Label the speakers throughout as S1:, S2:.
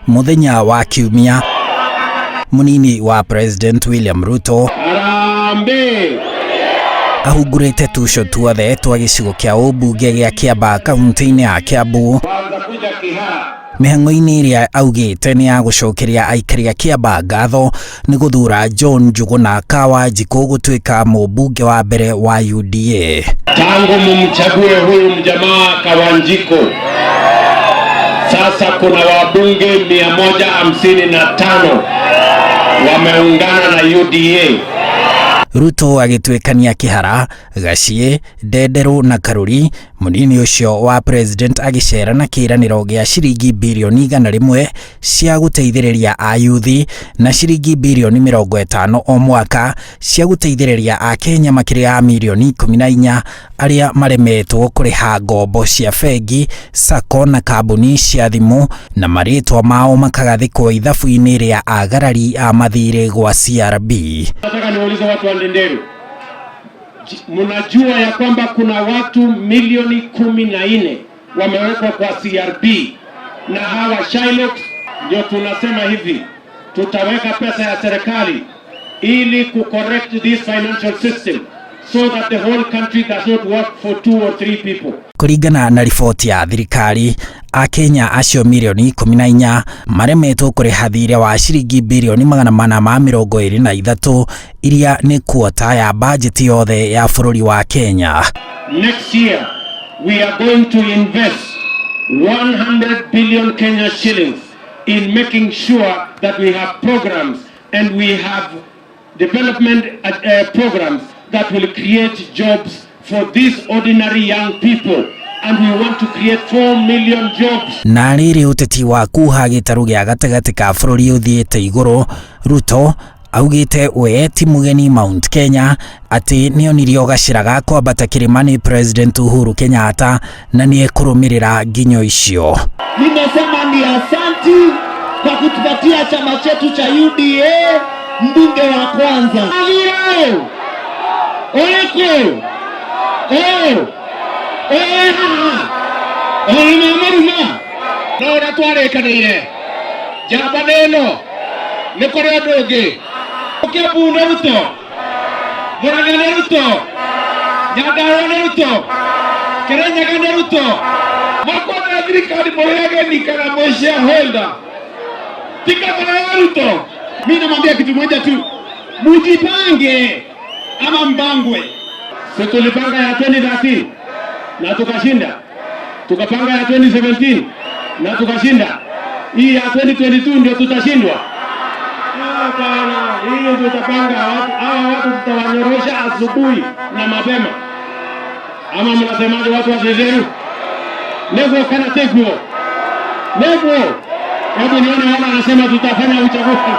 S1: Muthenya wa Kiumia, munini wa President William Ruto ahungurĩte tuco tuothe twa gĩcigo kĩa ũmbunge gĩa Kiambu kaunti-inĩ ya Kiambu mĩhang'o-inĩ ĩrĩa augĩte nĩ ya gũcokeria aikari a Kiambu ngatho nĩ gũthura John Njuguna Wanjiku gũtuĩka mũmbunge wa mbere wa UDA.
S2: Tangu mumchague huyu mjamaa Wanjiku, sasa kuna wabunge 155 wameungana na UDA.
S1: Ruto agĩtuĩkania kĩhara, Gaciĩ, Ndenderũ na Karuri, munini ũcio wa president agĩcera na kĩranĩro gĩa ciringi bilioni 100 cia gũteithĩrĩria ayuthi na ciringi bilioni 50 o mwaka cia gũteithĩrĩria Akenya makĩria milioni 14 arĩa maremetwo kũrĩha ngombo cia bengi, sako na kambuni cia thimũ na marĩtwa mao makagathĩkwo ithabu-inĩ rĩa agarari a mathiirĩ gwa CRB.
S2: Nataka niulize watu wa Ndenderu, mnajua ya kwamba kuna watu milioni 14 wamewekwa kwa CRB, na hawa Shylocks ndio tunasema hivi, tutaweka pesa ya serikali ili kucorrect this financial system so that the whole country does not work for 2 or 3 people.
S1: Kũringana na riboti ya thirikari, Akenya acio milioni 14 maremetwo kũrĩha thiirĩ wa ciringi bilioni 423 iria nĩ kuota ya bajeti yothe ya bũrũri wa Kenya.
S2: Next year we are going to invest 100 billion Kenya shillings in making sure that we have programs and we have development programs that will create jobs for these ordinary young people, and we want to create 4 million jobs.
S1: Na rĩrĩ ũteti wa kuuga gĩtarũ gĩa gatagatĩ ka bũrũri ũthiĩte igũrũ, Ruto augĩte we ti mũgeni Mount Kenya, atĩ nĩonirio gacĩra ga kwambata kĩrĩma nĩ President Uhuru Kenyatta na nĩ ekũrũmĩrĩra nginyo icio.
S3: Nimesema ni asanti kwa kutupatia chama chetu cha UDA mbunge wa kwanza. Oeko! Maruma! No ũratwarĩkanĩire njamba nĩno nĩ kũrĩ andũ ũngĩ. Kiambu nĩ Ruto, Murang'a nĩ Ruto, Nyandarua nĩ Ruto, Kirinyaga nĩ Ruto. Mwakwenda thirikari mũhegeni kana mwĩ shareholder, tika kana Ruto. Mimi namwambia kitu moja tu, mujipange ama mbangwe.
S2: Sisi tulipanga ya 2013 na tukashinda, tukapanga ya 2017 na tukashinda. Hii ya 2022 ndio tutashindwa? Hapana, hii ndio tutapanga. Hawa watu tutawanyorosha asubuhi na mapema. Ama mnasemaje watu wa Ndenderu? Nevo kana teguo. Nevo. Hebu nione wana anasema tutafanya uchaguzi.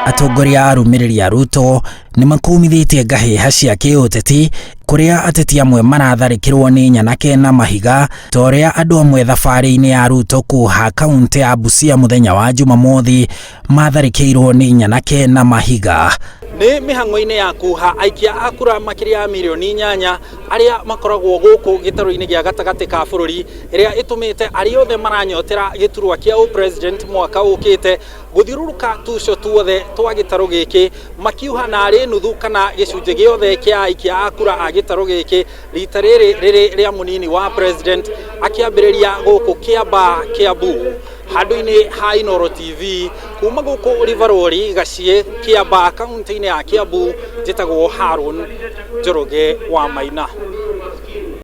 S1: Atongoria arũmĩrĩri a Ruto nĩ makumithĩtie ngahĩha cia kĩũteti kũrĩa ateti amwe maratharĩkĩrwo nĩ nyanake na mahiga, ta ũrĩa andũ amwe thabarĩ-inĩ ya Ruto kuuga kaunti ya Busia mũthenya wa Jumamothi matharĩkĩirwo nĩ nyanake na mahiga. Nĩ mĩhang'o-inĩ ya kuuga aikia a kura makĩria milioni 8 arĩa makoragwo gũkũ gĩtarũ-inĩ gĩa gatagatĩ ka bũrũri, ĩrĩa ĩtũmĩte arĩa othe maranyotera gĩturwa kĩa president mwaka ũkĩte gũthiũrũrũka tuco tuothe twa gĩtarũ gĩkĩ, makiuga narĩ nuthu kana gĩcunjĩ gĩothe kĩa aikia a kura a gĩtarũ gĩkĩ rita rĩrĩ rĩa munini wa president akĩambĩrĩria gũkũ Kiambu. Handũ-inĩ ha Inooro TV kuma gũkũ Riverori Gaciĩ Kiambu kaunti-inĩ ya Kiambu, njĩtagwo Harun Njoroge wa Maina.